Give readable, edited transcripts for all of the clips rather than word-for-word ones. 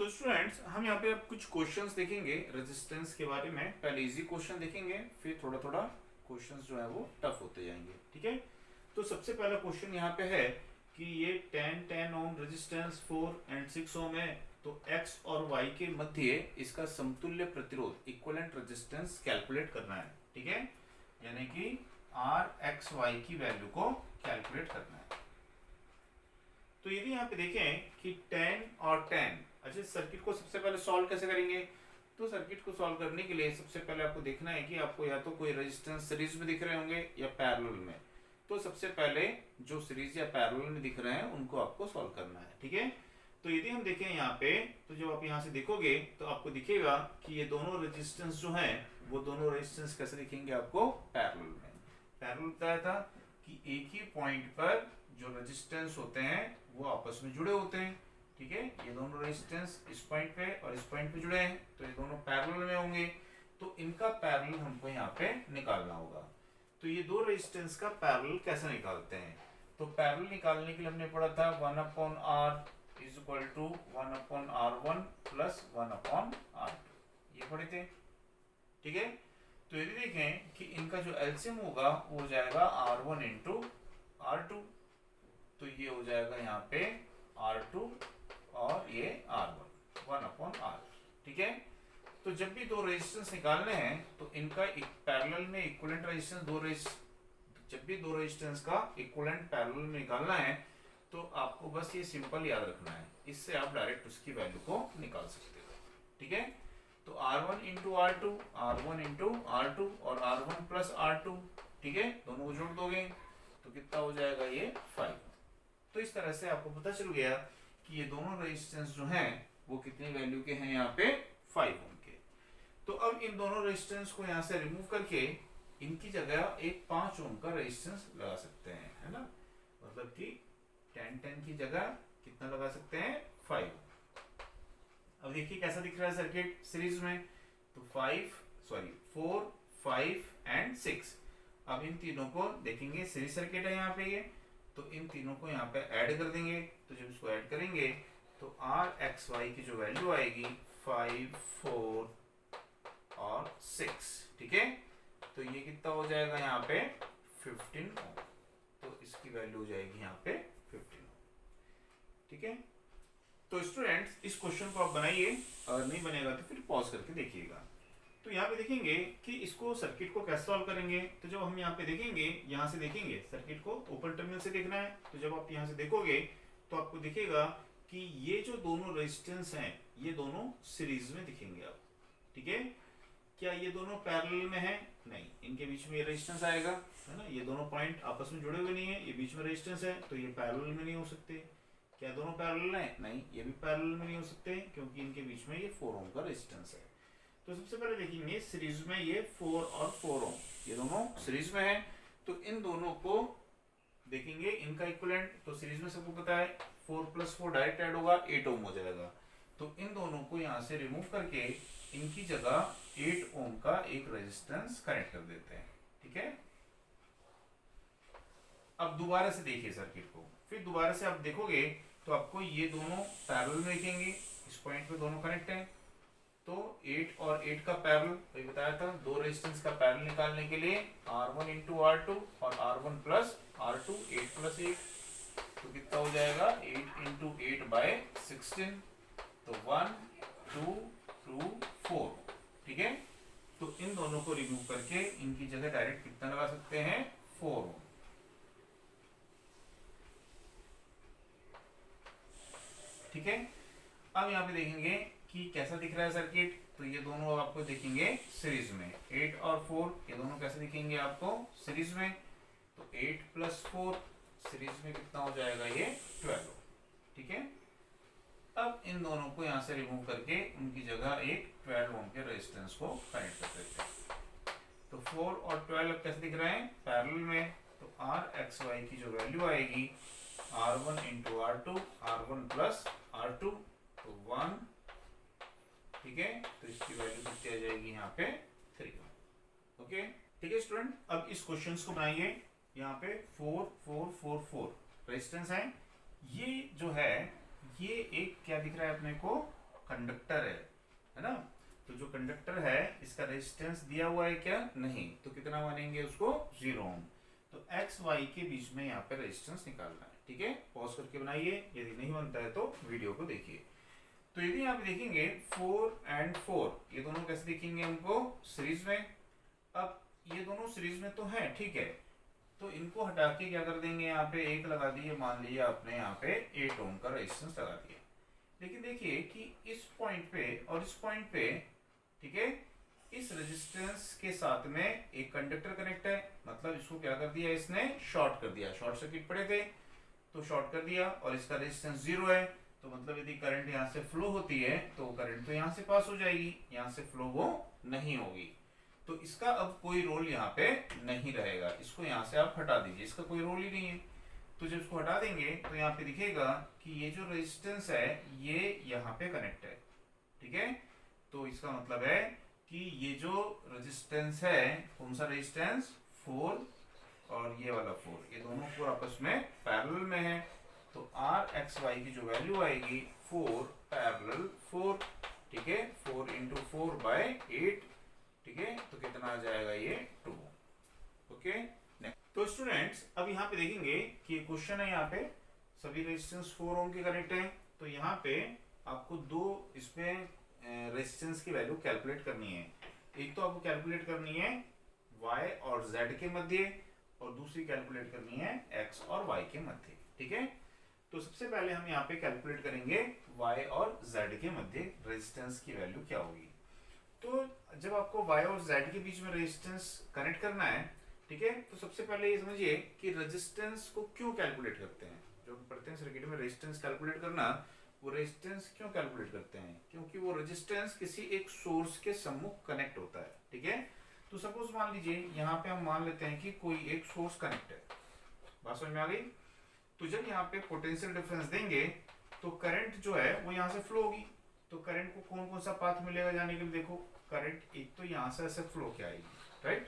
तो स्टूडेंट्स हम यहाँ पे अब कुछ क्वेश्चंस देखेंगे रेजिस्टेंस के बारे में। पहले इजी क्वेश्चन देखेंगे, फिर थोड़ा थोड़ा क्वेश्चंस जो है वो टफ होते जाएंगे। ठीक है, तो सबसे पहला क्वेश्चन यहाँ पे है कि ये 10 ओम रेजिस्टेंस 4 एंड 6 ओम है, तो x और y के मध्य इसका समतुल्य प्रतिरोध इक्विवेलेंट रेजिस्टेंस कैलकुलेट करना है। ठीक है, यानी कि RXY की वैल्यू को कैलकुलेट करना है। तो यदि यहाँ पे देखें कि 10 और 10, अच्छा सर्किट को सबसे पहले सॉल्व कैसे करेंगे? तो सर्किट को सॉल्व करने के लिए सबसे पहले आपको देखना है कि आपको या तो कोई रेजिस्टेंस सीरीज में दिख रहे होंगे या पैरेलल में। तो सबसे पहले जो सीरीज या पैरेलल में दिख रहे हैं उनको आपको सॉल्व करना है। ठीक है, तो यदि हम देखें यहाँ पे, तो जब आप यहाँ से देखोगे तो आपको दिखेगा कि ये दोनों रेजिस्टेंस जो है वो दोनों रेजिस्टेंस कैसे दिखेंगे आपको? पैरेलल में। पैरेलल बताया था कि एक ही पॉइंट पर जो रेजिस्टेंस होते हैं वो आपस में जुड़े होते हैं। ठीक है, ये दोनों रेजिस्टेंस इस पॉइंट पे और इस पॉइंट पे जुड़े हैं, तो ये दोनों पैरेलल में होंगे, तो इनका पैरेलल हमको यहाँ पे निकालना होगा। तो ये दो रेजिस्टेंस का पैरेलल कैसे निकालते हैं? तो पैरेलल निकालने के लिए हमने पढ़ा था 1/r is equal to 1/r1 plus 1/r2, ये पढ़े थे। ठीक है, तो यदि देखें कि इनका जो एलसीएम होगा वो हो जाएगा r1 इंटू r2, तो ये हो जाएगा यहाँ पे R2 और ये R1 1/r। ठीक है, तो जब भी दो रेजिस्टेंस निकालने हैं तो इनका एक पैरेलल में इक्विवेलेंट रेजिस्टेंस जब भी दो रेजिस्टेंस का इक्विवेलेंट पैरेलल में निकालना है तो आपको बस ये सिंपल याद रखना है, इससे आप डायरेक्ट उसकी वैल्यू को निकाल सकते हो। ठीक है, तो R1 into R2, R1 into R2 और R1 प्लस R2, ठीक है, दोनों को जोड़ दोगे तो कितना हो जाएगा? ये 5। तो इस तरह से आपको पता चल गया कि ये दोनों रेजिस्टेंस जो हैं वो कितनी वैल्यू के हैं? यहाँ पे 5 ओम के। तो अब इन दोनों रेजिस्टेंस को यहाँ से रिमूव करके इनकी जगह एक 5 ओम का रेजिस्टेंस लगा सकते हैं, है ना। मतलब कि 10 की जगह कितना लगा सकते हैं? 5 ओम। अब देखिए कैसा दिख रहा है सर्किट सीरीज में, तो 4, 5 एंड 6। अब इन तीनों को देखेंगे, सीरीज सर्किट है यहाँ पे ये, तो इन तीनों को यहाँ पे ऐड कर देंगे। तो जब इसको ऐड करेंगे तो RXY की जो वैल्यू आएगी 5, 4 और 6। ठीक है, तो ये कितना हो जाएगा यहाँ पे? 15 ओम। तो इसकी वैल्यू हो जाएगी यहाँ पे 15 ओम। ठीक है, तो स्टूडेंट्स इस क्वेश्चन को आप बनाइए, और नहीं बनेगा तो फिर पॉज करके देखिएगा। तो यहाँ पे देखेंगे कि इसको सर्किट को कैसे सॉल्व करेंगे। तो जब हम यहाँ पे देखेंगे, यहाँ से देखेंगे सर्किट को ओपन टर्मिनल से देखना है, तो जब आप यहाँ से देखोगे तो आपको दिखेगा कि ये जो दोनों रेजिस्टेंस हैं ये दोनों सीरीज में दिखेंगे आप। ठीक है, क्या ये दोनों पैरेलल में है? नहीं, इनके बीच में ये रेजिस्टेंस आएगा, है ना। ये दोनों पॉइंट आपस में जुड़े हुए नहीं है, ये बीच में रेजिस्टेंस है, तो ये पैरेलल में नहीं हो सकते। क्या दोनों पैरेलल है? नहीं, ये भी पैरेलल में नहीं हो सकते, क्योंकि इनके बीच में ये 4 ओम का रेजिस्टेंस है। तो सबसे पहले देखेंगे सीरीज में ये 4 और 4 ओम, ये दोनों सीरीज में है, तो इन दोनों को देखेंगे इनका इक्विवेलेंट। तो सीरीज में सबको पता है 4 + 4 डायरेक्ट ऐड होगा, 8 ओम हो जाएगा। तो इन दोनों को यहाँ से रिमूव करके इनकी जगह 8 ओम का एक रेजिस्टेंस कनेक्ट कर देते हैं। ठीक है, अब दोबारा से देखिए सर्किट को, फिर दोबारा से आप देखोगे तो आपको ये दोनों पैरेलल में दिखेंगे, इस पॉइंट पे दोनों कनेक्ट हैं। तो 8 और 8 का पैरेलल, तो ये बताया था दो रेजिस्टेंस का पैरेलल निकालने के लिए R1 इंटू R2 और R1 प्लस R2, 8 + 8, तो कितना हो जाएगा? 8 इंटू 8/16, तो 1, 2, 2, 4। ठीक है, तो इन दोनों को रिमूव करके इनकी जगह डायरेक्ट कितना लगा सकते हैं? 4 ओम। ठीक है, अब यहाँ पे देखेंगे कि कैसा दिख रहा है सर्किट। तो ये दोनों अब आपको दिखेंगे सीरीज में, 8 और 4 ये दोनों कैसे दिखेंगे आपको? सीरीज में। तो 8 + 4 सीरीज में कितना हो जाएगा? ये 12। ठीक है, अब इन दोनों को यहाँ से रिमूव करके उनकी जगह एक 12 ओम के रेजिस्टेंस को कनेक्ट कर देते हैं। तो 4 और 12 कैसे दिख रहे हैं? पैरेलल में। तो RXY की जो वैल्यू आएगी R1 into R2, R1 plus R2, तो 1। ठीक है, तो इसकी वैल्यू कितनी आ जाएगी यहाँ पे? 3। ओके, ठीक है स्टूडेंट, अब इस क्वेश्चंस को बनाइए। यहाँ पे 4, 4, 4, 4 रेजिस्टेंस है। ये जो है ये एक क्या दिख रहा है अपने को? कंडक्टर है ना, तो जो कंडक्टर है इसका रेजिस्टेंस दिया हुआ है क्या, नहीं, तो कितना मानेंगे उसको, 0 ओम। तो एक्स वाई के बीच में यहाँ पे रेजिस्टेंस निकालना है, ठीक है। पॉज करके बनाइए, यदि नहीं बनता है तो वीडियो को देखिए। तो यदि यहाँ पे देखेंगे 4 एंड 4 ये दोनों कैसे दिखेंगे हमको, सीरीज में। अब ये दोनों सीरीज में तो है, ठीक है, तो इनको हटा के क्या कर देंगे, यहाँ पे एक लगा दिए, मान लीजिए आपने यहाँ पे 8 ओम का रेजिस्टेंस लगा दिया। लेकिन देखिए कि इस पॉइंट पे और इस पॉइंट पे, ठीक है, इस रेजिस्टेंस के साथ में एक कंडक्टर कनेक्ट है, मतलब इसको क्या कर दिया इसने, शॉर्ट कर दिया। शॉर्ट सर्किट पड़े थे तो शॉर्ट कर दिया, और इसका रेजिस्टेंस 0 है, तो मतलब यदि करंट यहाँ से फ्लो होती है तो करंट तो यहाँ से पास हो जाएगी, यहाँ से फ्लो वो नहीं होगी। तो इसका अब कोई रोल यहाँ पे नहीं रहेगा, इसको यहाँ से आप हटा दीजिए, इसका कोई रोल ही नहीं है। तो जब इसको हटा देंगे तो यहाँ पे दिखेगा कि ये जो रेजिस्टेंस है ये यहाँ पे कनेक्ट है, ठीक है। तो इसका मतलब है कि ये जो रेजिस्टेंस है, कौन सा रेजिस्टेंस, 4 और ये वाला 4, ये दोनों को आपस में पैरेलल में है। तो आर एक्स वाई की जो वैल्यू आएगी 4 पैरेलल 4, ठीक है, 4 इंटू 4/8, ठीक है, तो कितना आ जाएगा ये 2। ओके, तो स्टूडेंट्स अब यहाँ पे देखेंगे कि ये क्वेश्चन है, यहाँ पे सभी रेजिस्टेंस 4 ओम के कनेक्ट है। तो यहाँ पे आपको दो इसमें रेजिस्टेंस की वैल्यू कैलकुलेट करनी है। एक तो आपको कैलकुलेट करनी है y और z के मध्य, और दूसरी कैलकुलेट करनी है x और y के मध्य, ठीक है। तो सबसे पहले हम यहाँ पे कैलकुलेट करेंगे y और z के मध्य रेजिस्टेंस की वैल्यू क्या होगी। तो जब आपको y और z के बीच में रेजिस्टेंस कनेक्ट करना है, ठीक है, तो सबसे पहले ये समझिए कि रेजिस्टेंस को क्यों कैलकुलेट करते हैं। जो पढ़ते हैं सर्किट में रेजिस्टेंस कैलकुलेट करना, वो रेजिस्टेंस क्यों कैलकुलेट करते हैं, क्योंकि वो रेजिस्टेंस किसी एक सोर्स के सम्मुख कनेक्ट होता है, ठीक है। तो सपोज मान लीजिए यहाँ पे हम मान लेते हैं कि कोई एक सोर्स कनेक्ट है, बात समझ में आ गई। तो जब यहाँ पे पोटेंशियल डिफरेंस देंगे तो करंट जो है वो यहाँ से फ्लो होगी। तो करंट को कौन कौन सा पाथ मिलेगा जाने के लिए, देखो करंट एक तो यहाँ से ऐसे फ्लो के आएगी, राइट।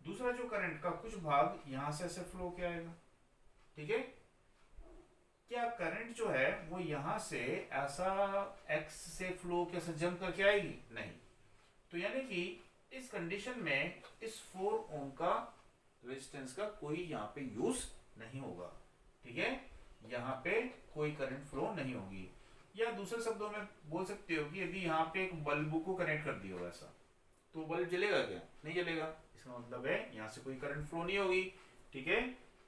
दूसरा जो करंट का कुछ भाग यहाँ से ऐसे फ्लो के आएगा, ठीक है। क्या करंट जो है वो यहाँ से ऐसा x से फ्लो कैसे जंप करके आएगी, नहीं। तो यानी कि इस कंडीशन में इस 4 ओम का रेजिस्टेंस का कोई यहाँ पे यूज नहीं होगा, ठीक है, यहाँ पे कोई करंट फ्लो नहीं होगी। या दूसरे शब्दों में बोल सकते हो कि यदि यहाँ पे एक बल्ब को कनेक्ट कर दिया हो ऐसा, तो बल्ब जलेगा क्या, नहीं जलेगा। इसका मतलब है यहाँ से कोई करंट फ्लो नहीं होगी, ठीक है,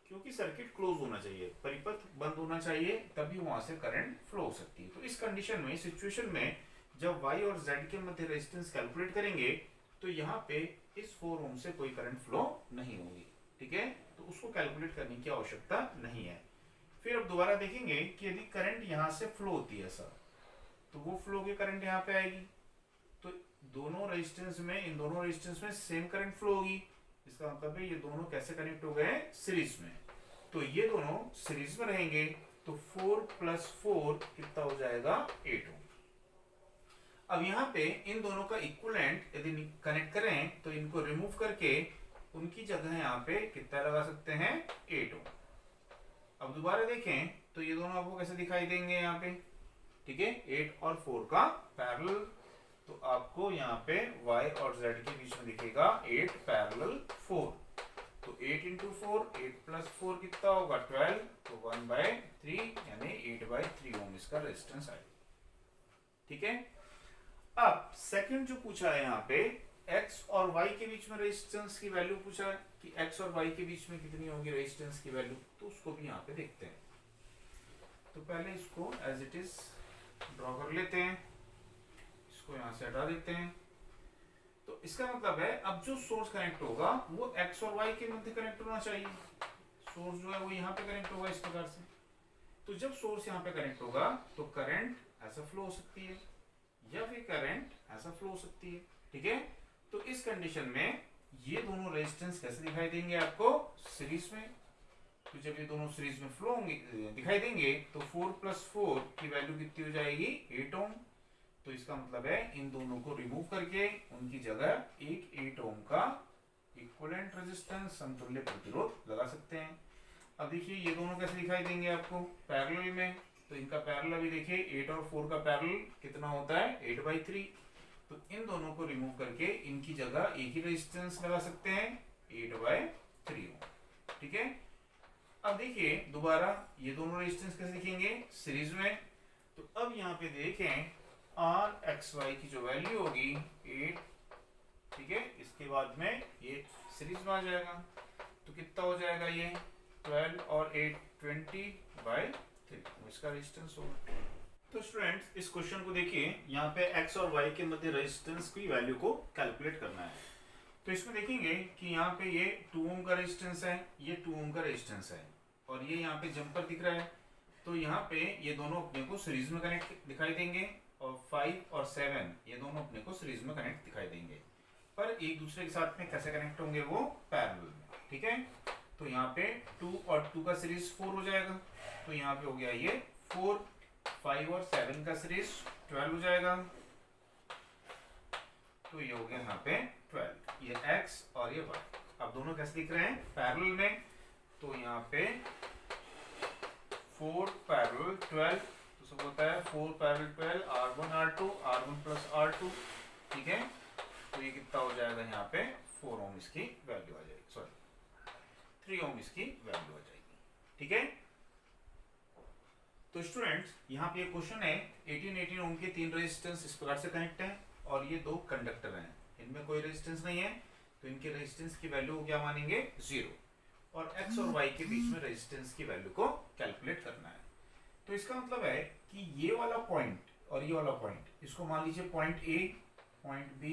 क्योंकि सर्किट क्लोज होना चाहिए, परिपथ बंद होना चाहिए, तभी वहां से करंट फ्लो हो सकती है। तो इस कंडीशन में, सिचुएशन में जब y और z के मध्य रेजिस्टेंस कैलकुलेट करेंगे तो यहाँ पे इस 4 ओम से कोई करंट फ्लो नहीं होगी, ठीक है, तो उसको कैलकुलेट करने की आवश्यकता नहीं है। फिर अब दोबारा देखेंगे कि यदि करंट यहाँ से फ्लो होती है ऐसा, तो वो फ्लो की करंट यहाँ पे आएगी। तो दोनों रेजिस्टेंस में, इन दोनों रेजिस्टेंस में सेम करंट फ्लो होगी। इसका मतलब है ये दोनों कैसे कनेक्ट हो गए, सीरीज में। तो ये दोनों सीरीज में रहेंगे, तो 4 + 4 कितना हो जाएगा, 8 ओम। अब यहाँ पे इन दोनों का इक्विवेलेंट यदि कनेक्ट करें तो इनको रिमूव करके उनकी जगह यहाँ पे कितना लगा सकते हैं, 8 ओम। अब दोबारा देखें तो ये दोनों आपको कैसे दिखाई देंगे यहाँ पे, ठीक है, 8 और 4 का पैरेलल। तो आपको यहाँ पे y और z के बीच में दिखेगा 8 पैरेलल 4। तो 8 इंटू 4, 8 + 4 कितना होगा, 12। तो 1/3 यानी 8/3 ओम इसका रेजिस्टेंस आएगा, ठीक है। अब सेकंड जो पूछा है यहाँ पे, x और y के बीच में रेजिस्टेंस की वैल्यू पूछा है कि x और y के बीच में कितनी होगी रेजिस्टेंस की वैल्यू, तो उसको भी यहाँ पे देखते हैं। तो पहले इसको एज इट इज ड्रॉ कर लेते हैं, इसको यहाँ से हटा देते हैं। तो इसका मतलब है अब जो सोर्स कनेक्ट होगा वो x और y के मध्य कनेक्ट होना चाहिए। सोर्स जो है वो यहाँ पे कनेक्ट होगा इस प्रकार से। तो जब सोर्स यहाँ पे कनेक्ट होगा तो करंट ऐसा फ्लो हो सकती है या फिर करंट ऐसा फ्लो हो सकती है, ठीक है। तो इस कंडीशन में ये दोनों रेजिस्टेंस कैसे दिखाई देंगे आपको, सीरीज में। तो जब ये दोनों सीरीज में फ्लो होंगे, दिखाई देंगे, तो 4 + 4 की वैल्यू कितनी हो जाएगी, 8 ओम। तो इसका मतलब है इन दोनों को रिमूव करके उनकी जगह एक 8 ओम का इक्विवेलेंट रेजिस्टेंस, समतुल्य प्रतिरोध लगा सकते हैं। अब देखिए ये दोनों कैसे दिखाई देंगे आपको, पैरेलल में। तो इनका पैरेलल अभी देखिए 8 और 4 का पैरेलल कितना होता है 8/3। तो इन दोनों को रिमूव करके इनकी जगह एक ही रेजिस्टेंस लगा सकते हैं 8/3 ओम। ठीक है, अब देखिए दोबारा ये दोनों रेजिस्टेंस कैसे लिखेंगे सीरीज में। तो अब यहाँ पे देखें RXY की जो वैल्यू होगी 8, ठीक है, इसके बाद में ये सीरीज में आ जाएगा। तो कितना हो जाएगा ये 12 और 8 20/3 इसका रेजिस्टेंस होगा। तो स्टूडेंट्स इस क्वेश्चन को देखिए, यहाँ पे x और y के मध्य रेजिस्टेंस की वैल्यू को कैलकुलेट करना है। तो इसमें देखेंगे कि यहाँ पे ये 2 ओम का रेजिस्टेंस है, ये 2 ओम का रेजिस्टेंस है और ये यहाँ पे जंपर दिख रहा है। तो यहाँ पे ये दोनों अपने को सीरीज में कनेक्ट दिखाई देंगे और 5 और 7 ये दोनों अपने को सीरीज में कनेक्ट दिखाई देंगे, पर एक दूसरे के साथ में कैसे कनेक्ट होंगे वो पैरेलल में। ठीक है, तो यहाँ पे 2 और 2 का सीरीज 4 हो जाएगा। तो यहाँ पे हो गया ये 4, 5 और 7 का सीरीज 12 हो जाएगा। तो ये हो गया यहाँ पे 12, ये x और ये y। अब दोनों कैसे दिख रहे हैं पैरेलल में। तो यहाँ पे 4 पैरेलल 12, तो सब होता है 4 parallel 12 R1 R2 R1 plus R2। ठीक है, तो ये कितना हो जाएगा यहाँ पे 4 ओम इसकी वैल्यू आ जाएगी, सॉरी 3 ओम इसकी वैल्यू आ जाएगी। ठीक है, तो स्टूडेंट्स यहाँ पे क्वेश्चन है 18 ओम के 3 रेजिस्टेंस इस प्रकार से कनेक्ट हैं और ये 2 कंडक्टर हैं, इनमें कोई रेजिस्टेंस नहीं है, तो इनके रेजिस्टेंस की वैल्यू को क्या मानेंगे 0 और x और y के बीच में रेजिस्टेंस की वैल्यू को कैलकुलेट करना है। तो इसका मतलब है कि ये वाला पॉइंट और ये वाला पॉइंट, इसको मान लीजिए point A, point B,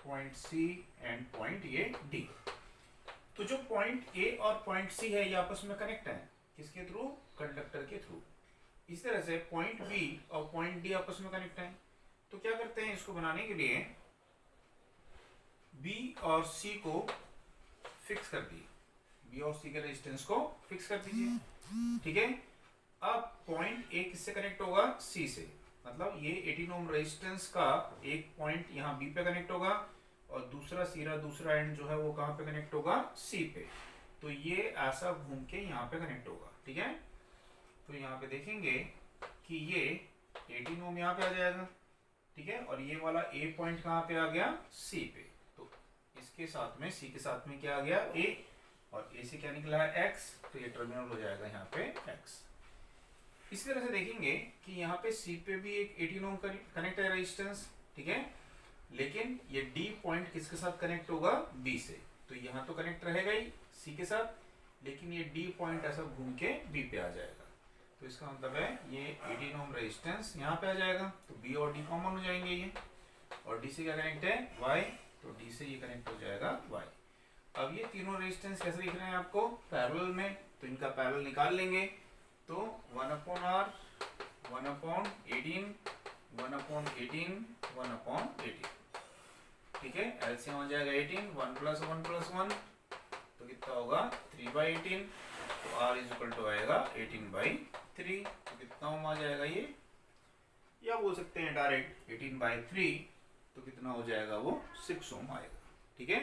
point C and point ये D। तो जो पॉइंट A और पॉइंट C है ये आपस में कनेक्ट है, किसके थ्रू कंडक्टर के थ्रू। इस तरह से पॉइंट B और पॉइंट D आपस में कनेक्ट है। तो क्या करते हैं, इसको बनाने के लिए B और C को फिक्स कर दिए, B और C के रेजिस्टेंस को फिक्स कर दीजिए। ठीक है, अब पॉइंट A किससे कनेक्ट होगा C से, मतलब ये 18 ओम रेजिस्टेंस का एक पॉइंट यहाँ B पे कनेक्ट होगा और दूसरा एंड जो है वो कहाँ पे कनेक्ट होगा C पे। तो ये ऐसा घूम के यहाँ पे कनेक्ट होगा। ठीक है, तो यहाँ पे देखेंगे कि ये 18 ओम यहाँ पे आ जाएगा। ठीक है, और ये वाला A पॉइंट कहाँ पे आ गया C पे। तो इसके साथ में C के साथ में क्या आ गया A और A से क्या निकला है X, तो ये टर्मिनल हो जाएगा यहाँ पे X। इसी तरह से देखेंगे कि यहाँ पे C पे भी एक 18 ओम कनेक्ट है रेजिस्टेंस। ठीक है, लेकिन ये D पॉइंट किसके साथ कनेक्ट होगा B से। तो यहाँ तो कनेक्ट रहेगा ही C के साथ, लेकिन ये D पॉइंट ऐसा घूम के B पे आ जाएगा। तो इसका मतलब है ये 18 ओम रेजिस्टेंस यहाँ पे आ जाएगा। तो B और D कॉमन हो जाएंगे ये, और D से क्या कनेक्ट है Y, तो D से ये कनेक्ट हो जाएगा Y। अब ये तीनों रेजिस्टेंस कैसे लिख रहे हैं आपको पैरेलल में, तो इनका पैरेलल निकाल लेंगे। तो 1/R 1/18 1/18 1/18। ठीक है, एलसीएम आ जाएगा 18, 1 + 1 + 1 तो कितना होगा 3/18। तो R = आएगा 18/3। तो कितना ओम आ जाएगा ये, या बोल सकते हैं डायरेक्ट 18/3, तो कितना हो जाएगा वो 6 ओम आएगा। ठीक है।